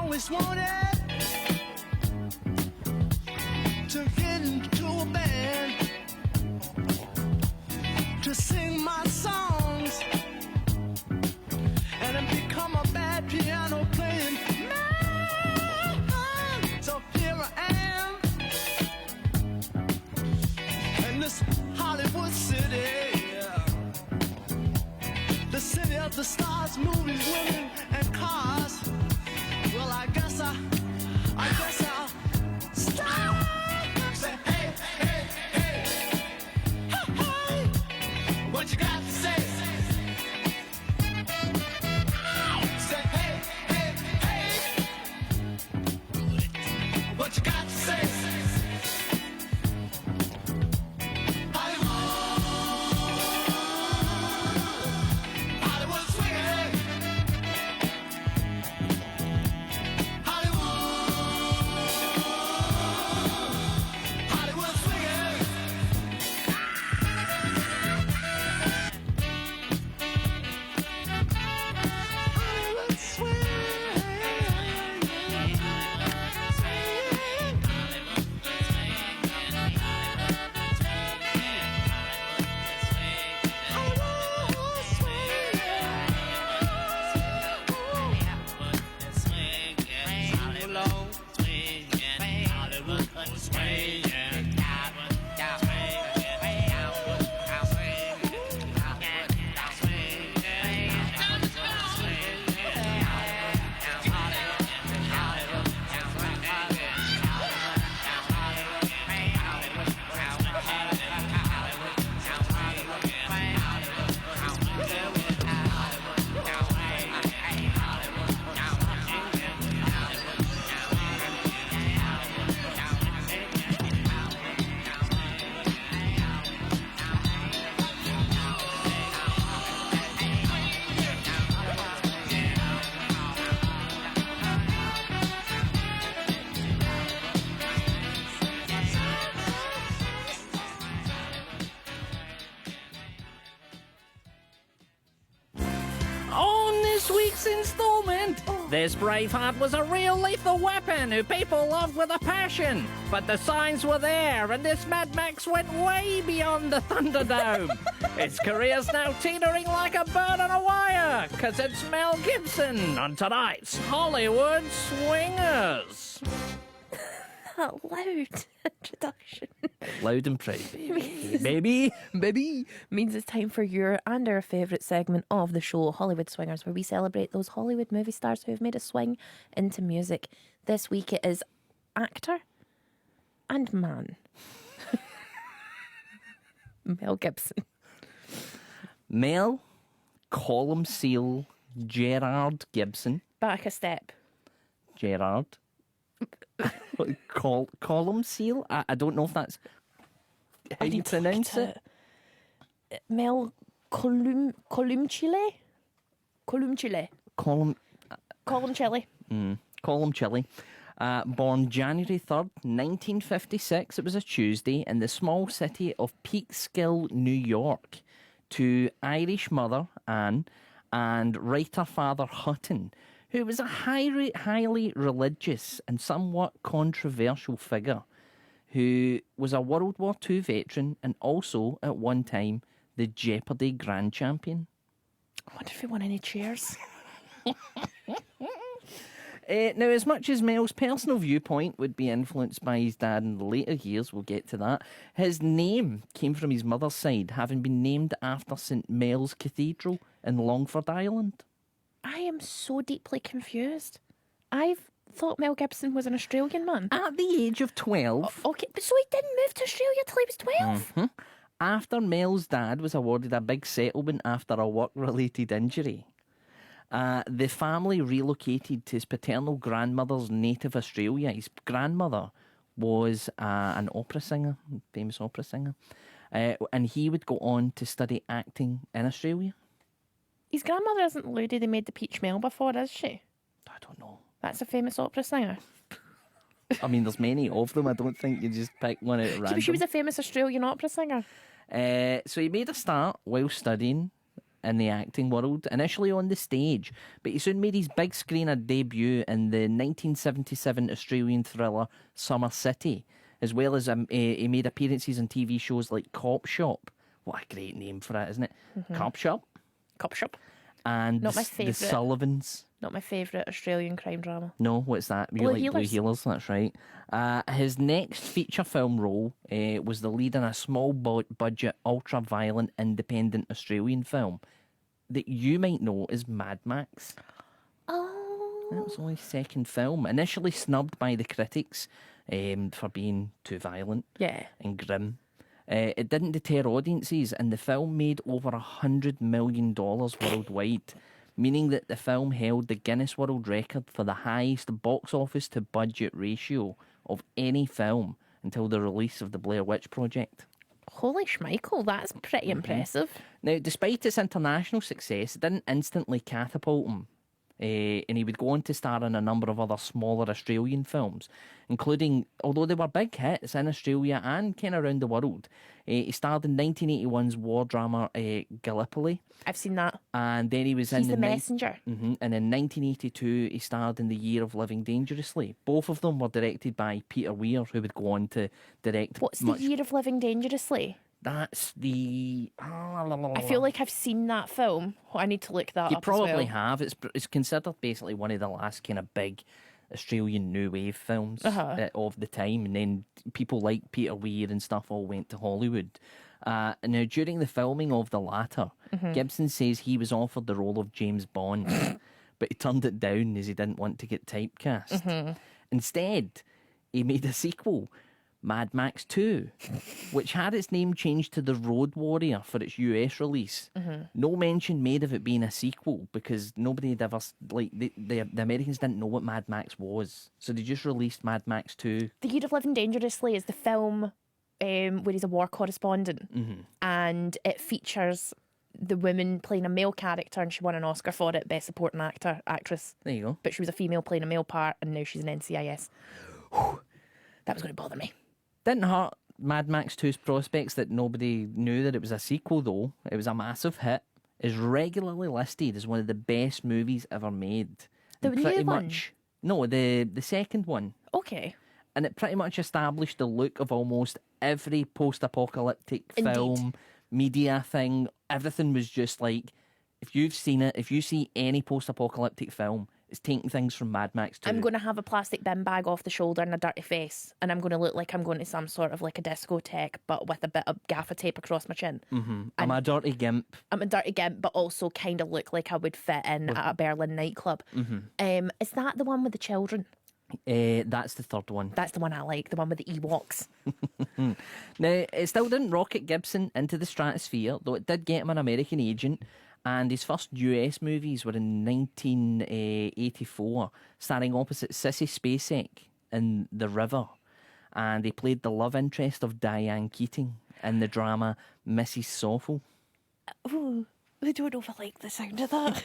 always wanted to get into a band to sing my songs and then become a bad piano playing man. So here I am in this Hollywood city, the city of the stars, movies, women, and cars. Well, I guess I'll stop. Say, hey, hey, hey, hey, hey, what you got to say? Say, hey, hey, hey, what you got to say? This Braveheart was a real lethal weapon who people loved with a passion. But the signs were there, and this Mad Max went way beyond the Thunderdome. His career's now teetering like a bird on a wire, because it's Mel Gibson on tonight's Hollywood Swingers. That loud introduction. Loud and proud, baby. Baby. Means it's time for your and our favourite segment of the show, Hollywood Swingers, where we celebrate those Hollywood movie stars who have made a swing into music. This week it is actor and man. Mel Gibson. Mel Column Seal Gerard Gibson. Back a step. Gerard. Column Seal? I don't know if that's how you pronounce it. Mel Columcille? Columcille. Columcille. Columcille. Born January 3rd, 1956. It was a Tuesday in the small city of Peekskill, New York, to Irish mother Anne and writer father Hutton, who was a highly religious and somewhat controversial figure, who was a World War II veteran and also, at one time, the Jeopardy Grand Champion. I wonder if he won any cheers. Now, as much as Mel's personal viewpoint would be influenced by his dad in the later years, we'll get to that, his name came from his mother's side, having been named after St Mel's Cathedral in Longford, Ireland. I am so deeply confused. I've thought Mel Gibson was an Australian man. At the age of 12. Okay, but so he didn't move to Australia till he was 12? Mm-hmm. After Mel's dad was awarded a big settlement after a work-related injury, the family relocated to his paternal grandmother's native Australia. His grandmother was an opera singer, famous opera singer, and he would go on to study acting in Australia. His grandmother isn't the lady they made the Peach Mill before, is she? I don't know. That's a famous opera singer. I mean, there's many of them. I don't think you just pick one out at random. She was a famous Australian opera singer. So he made a start while studying in the acting world, initially on the stage, but he soon made his big screener debut in the 1977 Australian thriller Summer City, as well as he made appearances on TV shows like Cop Shop. What a great name for it, isn't it? Cop Shop. Cop Shop. And Not my the favourite. Sullivans. Not my favourite Australian crime drama. No, what's that? You Blue like Blue Heelers. Healers, that's right. His next feature film role was the lead in a small budget, ultra violent, independent Australian film that you might know as Mad Max. Oh. That was only his second film, initially snubbed by the critics for being too violent Yeah. and grim. It didn't deter audiences, and the film made over $100 million worldwide, meaning that the film held the Guinness World Record for the highest box office to budget ratio of any film until the release of the Blair Witch Project. Holy schmeichel, that's pretty impressive. Now, despite its international success, it didn't instantly catapult him. And he would go on to star in a number of other smaller Australian films, including, although they were big hits in Australia and kind of around the world, he starred in 1981's war drama Gallipoli, I've seen that. and then he was He's in the messenger. And in 1982 he starred in The Year of Living Dangerously. Both of them were directed by Peter Weir, who would go on to direct What's much. the Year of Living Dangerously? That's the... I feel like I've seen that film. Oh, I need to look that You up probably as well. have. It's considered basically one of the last kind of big Australian new wave films of the time, and then people like Peter Weir and stuff all went to Hollywood. Now, during the filming of the latter, Gibson says he was offered the role of James Bond, but he turned it down as he didn't want to get typecast. Instead, he made a sequel, Mad Max 2, which had its name changed to The Road Warrior for its US release. No mention made of it being a sequel because nobody had ever, the Americans didn't know what Mad Max was. So they just released Mad Max 2. The Year of Living Dangerously is the film where he's a war correspondent, and it features the woman playing a male character, and she won an Oscar for it, Best Supporting Actress. There you go. But she was a female playing a male part, and now she's an NCIS. Whew. That was going to bother me. Didn't hurt Mad Max 2's prospects that nobody knew that it was a sequel, though. It was a massive hit. Is regularly listed as one of the best movies ever made. The And new one? No, the second one. Okay. And it pretty much established the look of almost every post-apocalyptic Indeed. film, media thing. Everything was just like, if you've seen it, if you see any post-apocalyptic film, it's taking things from Mad Max 2. I'm going to have a plastic bin bag off the shoulder and a dirty face, and I'm going to look like I'm going to some sort of like a discotheque, but with a bit of gaffer tape across my chin. I'm a dirty gimp. I'm a dirty gimp, but also kind of look like I would fit in at a Berlin nightclub. Is that the one with the children? That's the third one. That's the one I like, the one with the Ewoks. Now, it still didn't rocket Gibson into the stratosphere, though it did get him an American agent. And his first US movies were in 1984, starring opposite Sissy Spacek in The River. And he played the love interest of Diane Keating in the drama Mrs. Soffel. Ooh, I don't know if I like the sound of that.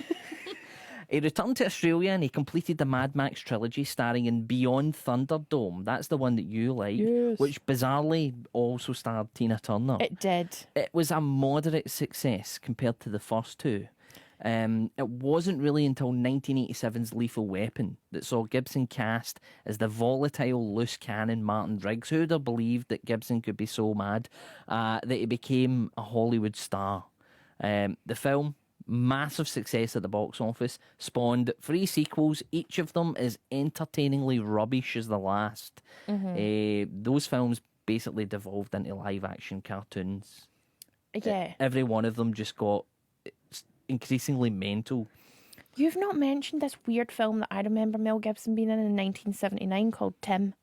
He returned to Australia and he completed the Mad Max trilogy starring in Beyond Thunderdome. That's the one that you like, Yes. which bizarrely also starred Tina Turner. It did. It was a moderate success compared to the first two. It wasn't really until 1987's Lethal Weapon that saw Gibson cast as the volatile loose cannon Martin Riggs. Who would have believed that Gibson could be so mad that he became a Hollywood star? The film, massive success at the box office, spawned 3 sequels. Each of them is entertainingly rubbish as the last. Those films basically devolved into live action cartoons. Yeah. Every one of them just got increasingly mental. You've not mentioned this weird film that I remember Mel Gibson being in 1979 called Tim.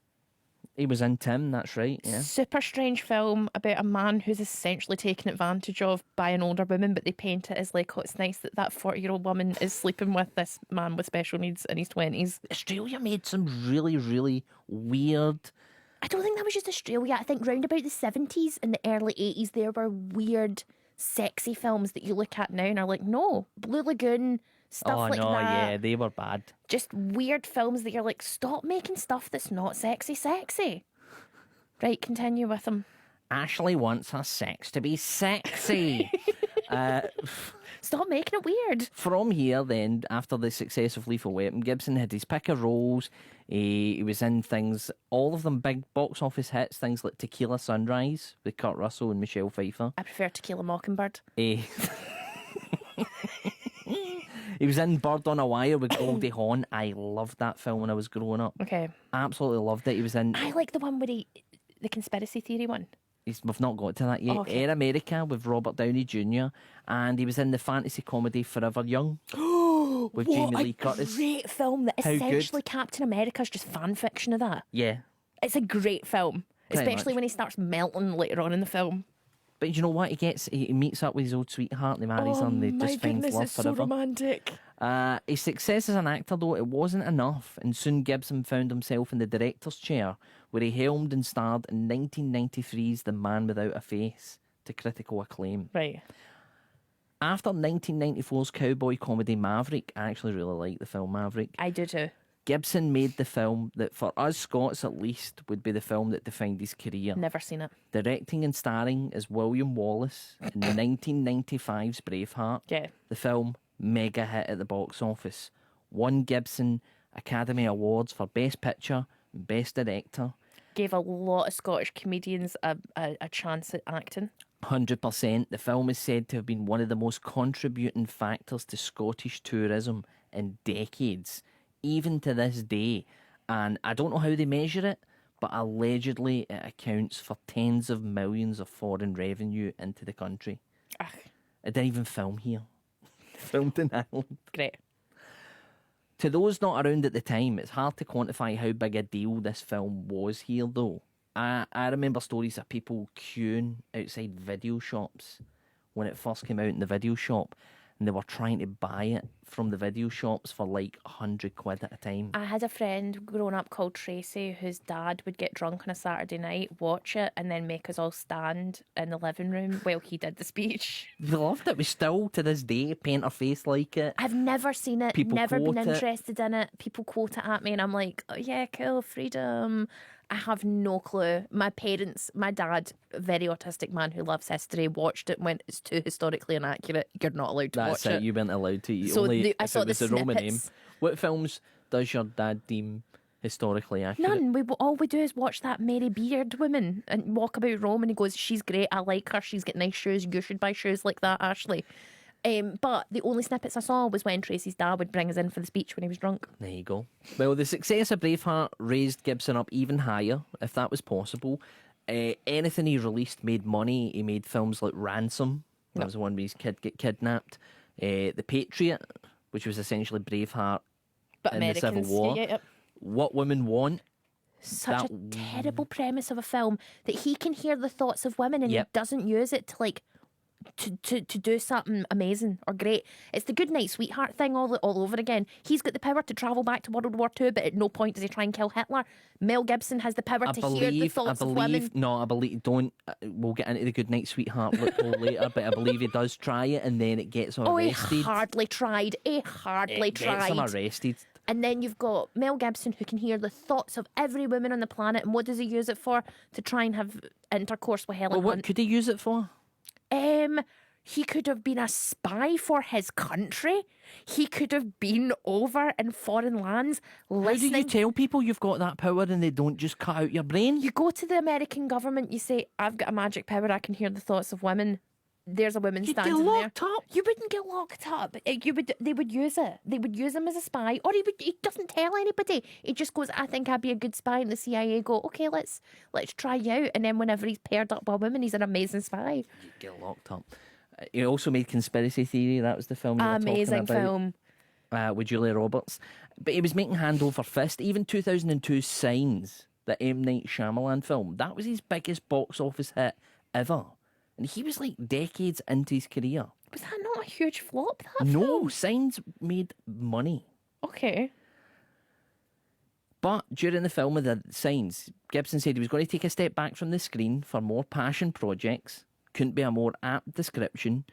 He was in Tim, that's right, yeah. Super strange film about a man who's essentially taken advantage of by an older woman, but they paint it as like, oh, it's nice that that 40-year-old woman is sleeping with this man with special needs in his 20s. Australia made some really, really weird... I don't think that was just Australia. I think round about the 70s and the early 80s, there were weird, sexy films that you look at now and are like, no, Blue Lagoon, stuff oh, like no, that. yeah, they were bad. Just weird films that you're like, stop making stuff that's not sexy. Right, continue with them. Ashley wants her sex to be sexy. Stop making it weird. From here, then, after the success of Lethal Weapon, Gibson had his pick of roles. He was in things, all of them big box office hits, things like Tequila Sunrise with Kurt Russell and Michelle Pfeiffer. I prefer Tequila Mockingbird. Eh, he was in Bird on a Wire with Goldie Hawn. I loved that film when I was growing up. Okay. Absolutely loved it. He was in... I like the one with the conspiracy theory one. We've not got to that yet. Okay. Air America with Robert Downey Jr. And he was in the fantasy comedy Forever Young with Jamie Lee Curtis. Great film that How good. essentially Captain America's just fan fiction of that. Yeah. It's a great film, Pretty especially much. when he starts melting later on in the film. But you know what? He meets up with his old sweetheart, and he marries her, and they just find love it's so forever. romantic. His success as an actor, though, it wasn't enough, and soon Gibson found himself in the director's chair, where he helmed and starred in 1993's The Man Without a Face, to critical acclaim. Right. After 1994's cowboy comedy Maverick, I actually really like the film Maverick, I do too. Gibson made the film that, for us Scots at least, would be the film that defined his career. Never seen it. Directing and starring as William Wallace in the 1995's Braveheart. Yeah. The film, mega hit at the box office. Won Gibson Academy Awards for Best Picture and Best Director. Gave a lot of Scottish comedians a chance at acting. 100%. The film is said to have been one of the most contributing factors to Scottish tourism in decades, even to this day. And I don't know how they measure it, but allegedly it accounts for tens of millions of foreign revenue into the country. Ugh, It didn't even film here. Filmed in Ireland. great. To those not around at the time, it's hard to quantify how big a deal this film was here, though. I remember stories of people queuing outside video shops when it first came out in the video shop, and they were trying to buy it from the video shops for like £100 at a time. I had a friend growing up called Tracy whose dad would get drunk on a Saturday night, watch it, and then make us all stand in the living room while he did the speech. We loved it. We still, to this day, paint our face like it. I've never seen it, People never been quote it. interested in it. People quote it at me, and I'm like, oh, yeah, cool, freedom. I have no clue. My parents, my dad, a very autistic man who loves history, watched it and went, it's too historically inaccurate. You're not allowed to That's watch it. You weren't allowed to. So Only I if saw it was the a Roman name. snippets. What films does your dad deem historically accurate? None. All we do is watch that Mary Beard woman and walk about Rome, and he goes, she's great, I like her, she's got nice shoes, you should buy shoes like that, Ashley. But the only snippets I saw was when Tracy's dad would bring us in for the speech when he was drunk. There you go. Well, the success of Braveheart raised Gibson up even higher, if that was possible. Anything he released made money. He made films like Ransom. That was the one where his kid get kidnapped. The Patriot, which was essentially Braveheart But in the Civil Americans, War. yeah. What Women Want. Such a terrible premise of a film that he can hear the thoughts of women and Yep. he doesn't use it to like to do something amazing or great. It's the good night sweetheart thing all over again. He's got the power to travel back to World War II, but at no point does he try and kill Hitler. Mel Gibson has the power to hear the thoughts of women. No, I believe, don't, we'll get into the Good Night Sweetheart loophole later, but I believe he does try it and then it gets him Oh, he arrested. hardly tried. He hardly It gets him tried. arrested. And then you've got Mel Gibson who can hear the thoughts of every woman on the planet. And what does he use it for? To try and have intercourse with Helen Well, what Hunt. could he use it for? He could have been a spy for his country. He could have been over in foreign lands How do listening. you tell people you've got that power and they don't just cut out your brain? You go to the American government, you say, I've got a magic power, I can hear the thoughts of women. There's a woman You'd get standing there. locked up. You wouldn't get locked up. They would use it. They would use him as a spy, or he doesn't tell anybody. He just goes, I think I'd be a good spy, and the CIA go, okay, let's try you out. And then whenever he's paired up with women, he's an amazing spy. You'd get locked up. He also made Conspiracy Theory. That was the film you were Amazing talking film. about. With Julia Roberts. But he was making hand over fist. Even 2002 Signs, the M. Night Shyamalan film, that was his biggest box office hit ever. And he was like decades into his career. Was that not a huge flop, that No, film? Signs made money. Okay. But during the film of the Signs, Gibson said he was going to take a step back from the screen for more passion projects. Couldn't be a more apt description.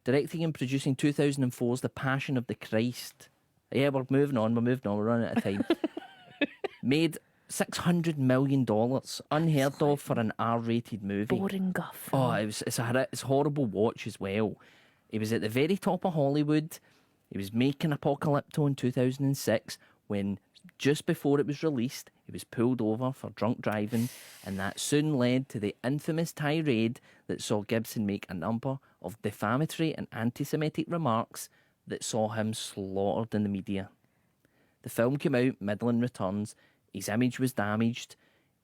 Directing and producing 2004's The Passion of the Christ. Yeah, we're moving on, we're running out of time. Made $600 million, unheard of for an R-rated movie. Boring guff. Oh, it's a horrible watch as well. He was at the very top of Hollywood. He was making Apocalypto in 2006 when, just before it was released, he was pulled over for drunk driving, and that soon led to the infamous tirade that saw Gibson make a number of defamatory and anti-Semitic remarks that saw him slaughtered in the media. The film came out, middling returns, his image was damaged.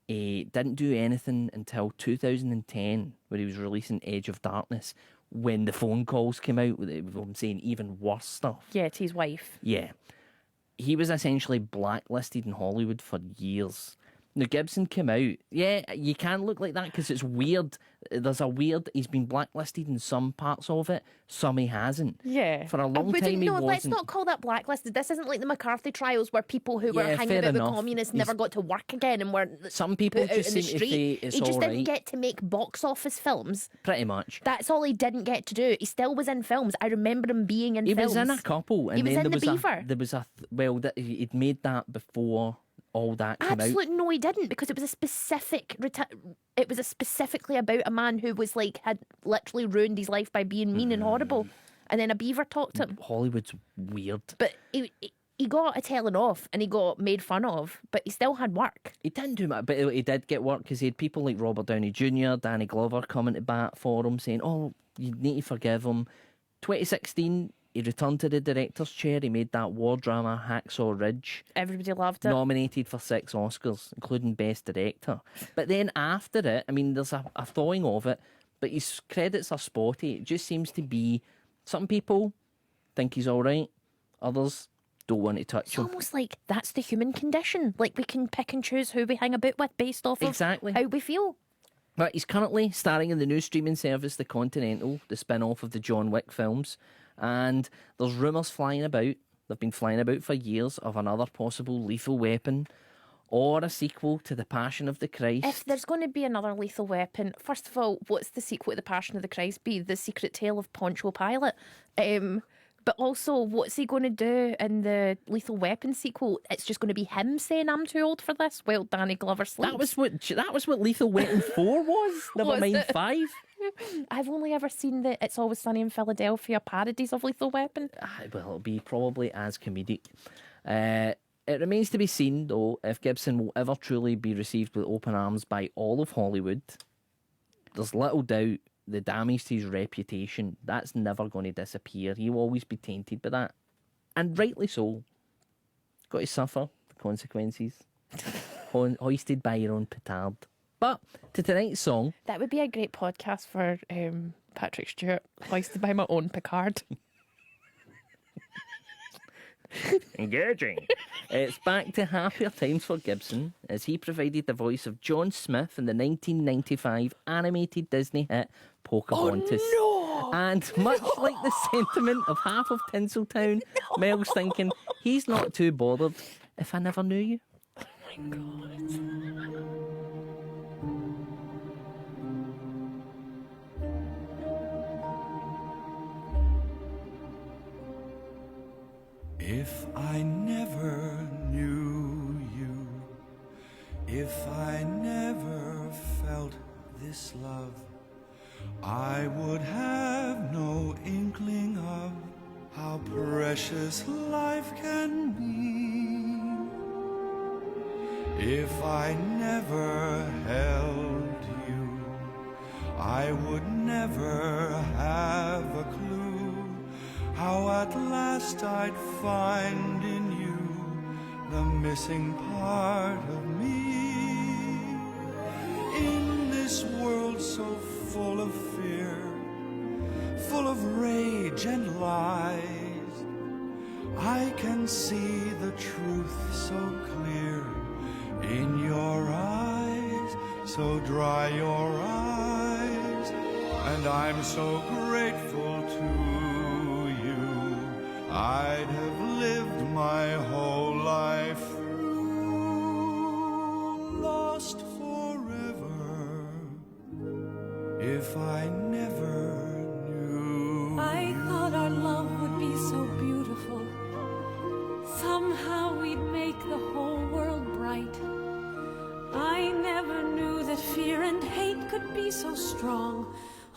He didn't do anything until 2010, where he was releasing Edge of Darkness, when the phone calls came out with him saying even worse stuff. Yeah, to his wife. Yeah. He was essentially blacklisted in Hollywood for years. Now, Gibson came out. Yeah, you can look like that because it's weird. There's a weird... He's been blacklisted in some parts of it, some he hasn't. Yeah. For a long time, he wasn't. Let's not call that blacklisted. This isn't like the McCarthy trials where people who were Yeah, hanging fair about enough. with communists never got to work again and were Some people put out just in the seem to street. say it's He just all didn't right. get to make box office films. Pretty much. That's all he didn't get to do. He still was in films. I remember him being in He films. was in a couple. And He was then in there The was Beaver. There was a... Well, he'd made that before all that came out. Absolutely no, he didn't, because it was a specific. It was specifically about a man who was like had literally ruined his life by being mean and horrible, and then a beaver talked to him. Hollywood's weird. But he got a telling off and he got made fun of, but he still had work. He didn't do much, but he did get work because he had people like Robert Downey Jr., Danny Glover coming to bat for him, saying, "Oh, you need to forgive him." 2016, he returned to the director's chair. He made that war drama Hacksaw Ridge, Everybody loved it. nominated for 6 Oscars, including Best Director. But then after it, I mean, there's a thawing of it, but his credits are spotty. It just seems to be some people think he's all right, others don't want to touch It's him. almost like that's the human condition. Like we can pick and choose who we hang about with based off of Exactly. how we feel. But he's currently starring in the new streaming service, The Continental, the spin-off of the John Wick films. And there's rumours flying about, they've been flying about for years, of another possible Lethal Weapon or a sequel to The Passion of the Christ. If there's going to be another Lethal Weapon, first of all, what's the sequel to The Passion of the Christ be? The Secret Tale of Poncho Pilate. But also, what's he going to do in the Lethal Weapon sequel? It's just going to be him saying, "I'm too old for this," while Danny Glover sleeps. That was what Lethal Weapon 4 was, never Was mind it? 5. I've only ever seen the It's Always Sunny in Philadelphia parodies of Lethal Weapon. Well, it'll be probably as comedic. It remains to be seen, though, if Gibson will ever truly be received with open arms by all of Hollywood. There's little doubt the damage to his reputation, that's never going to disappear. He will always be tainted by that. And rightly so. Got to suffer the consequences. Hoisted by your own petard. But to tonight's song... That would be a great podcast for Patrick Stewart, hoisted by my own Picard. Engaging. It's back to happier times for Gibson, as he provided the voice of John Smith in the 1995 animated Disney hit Pocahontas. Oh, no! And much like the sentiment of half of Tinseltown, Mel's thinking, he's not too bothered if I never knew you. Oh my God. If I never knew you, if I never felt this love, I would have no inkling of how precious life can be. If I never held you, I would never have a clue how at last I'd find in you the missing part of me. In this world so full of fear, full of rage and lies, I can see the truth so clear in your eyes. So dry your eyes, and I'm so grateful to you. I'd have lived my whole life through, lost forever, if I never knew. I thought our love would be so beautiful. Somehow we'd make the whole world bright. I never knew that fear and hate could be so strong.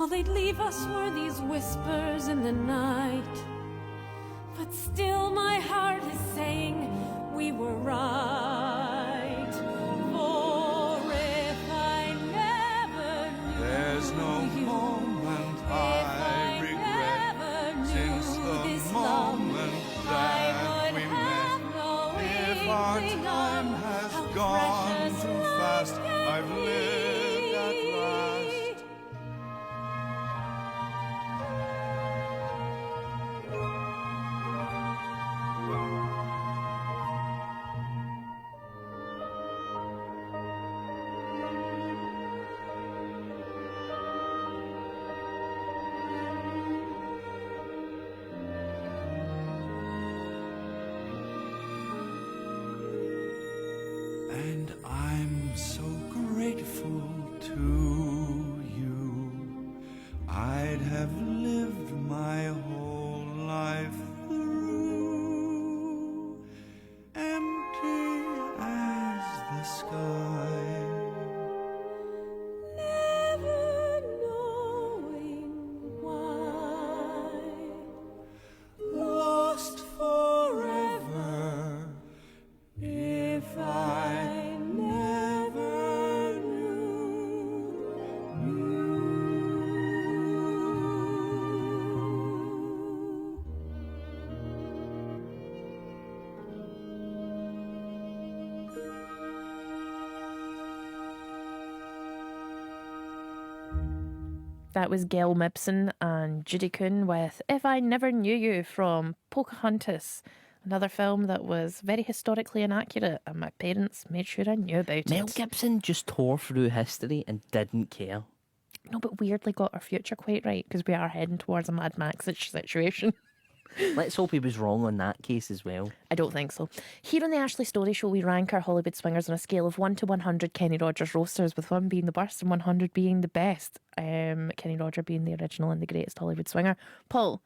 All they'd leave us were these whispers in the night. But still my heart is saying we were right. For if I never knew There's no you, moment if I regret never knew since this the love, moment I that would we have met. no If our inkling time of has how gone precious too love fast, can I've lived at be. last. And I'm so grateful to you. I'd have lived my whole life through empty as the sky. Never knowing why. Lost forever if I never knew. That was Gail Mibson and Judy Kuhn with If I Never Knew You from Pocahontas, another film that was very historically inaccurate, and my parents made sure I knew about Mel it. Gibson just tore through history and didn't care. No, but weirdly got our future quite right, because we are heading towards a Mad Max situation. Let's hope he was wrong on that case as well. I don't think so. Here on the Ashley Storrie Show, we rank our Hollywood swingers on a scale of 1 to 100 Kenny Rogers roasters, with 1 being the worst and 100 being the best. Kenny Rogers being the original and the greatest Hollywood swinger. Paul,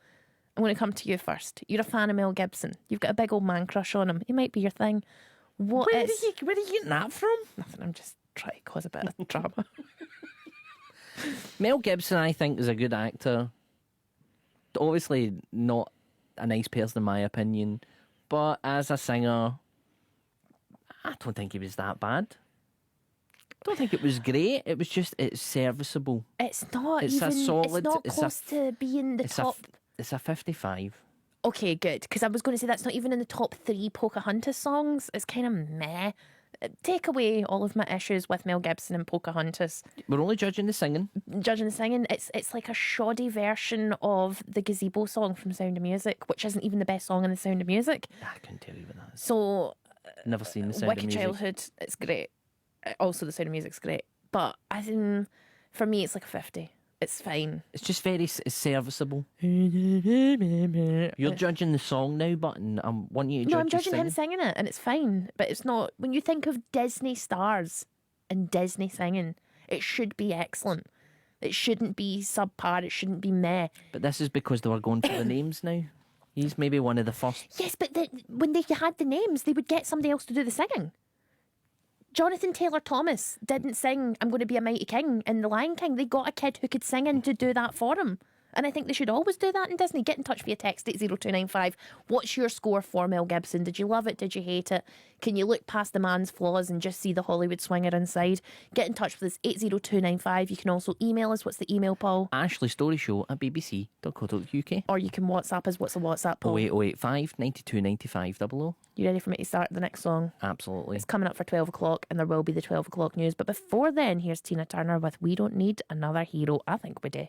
I'm going to come to you first. You're a fan of Mel Gibson. You've got a big old man crush on him. He might be your thing. Where are you getting that from? Nothing, I'm just trying to cause a bit of drama. Mel Gibson, I think, is a good actor. Obviously not a nice person in my opinion, but as a singer, I don't think he was that bad. I don't think it was great. It was just, it's serviceable. It's not It's a even, solid- it's not it's a- close to being the It's top. it's a 55. Okay, good, because I was going to say that's not even in the top 3 Pocahontas songs. It's kind of meh. Take away all of my issues with Mel Gibson and Pocahontas. We're only judging the singing. Judging the singing, it's like a shoddy version of the Gazebo song from Sound of Music, which isn't even the best song in the Sound of Music. I couldn't tell you what that is. So, Never seen the Sound Wicked of Music. Childhood, it's great. Also, the Sound of Music's great. But I think, for me, it's like a 50. It's fine. It's just very it's serviceable. You're judging the song now, but I want you to judge No, I'm the judging him singing. singing it, and it's fine. But it's not. When you think of Disney stars and Disney singing, it should be excellent. It shouldn't be subpar. It shouldn't be meh. But this is because they were going for the names now. He's maybe one of the first. Yes, but when they had the names, they would get somebody else to do the singing. Jonathan Taylor Thomas didn't sing I'm Going to Be a Mighty King in The Lion King. They got a kid who could sing in to do that for him. And I think they should always do that in Disney. Get in touch via text 80295. What's your score for Mel Gibson? Did you love it? Did you hate it? Can you look past the man's flaws and just see the Hollywood swinger inside? Get in touch with us 80295. You can also email us. What's the email, Paul? AshleyStorieShow@bbc.co.uk. Or you can WhatsApp us. What's the WhatsApp, Paul? 08085 92 95 00. You ready for me to start the next song? Absolutely. It's coming up for 12 o'clock and there will be the 12 o'clock news. But before then, here's Tina Turner with We Don't Need Another Hero. I think we do.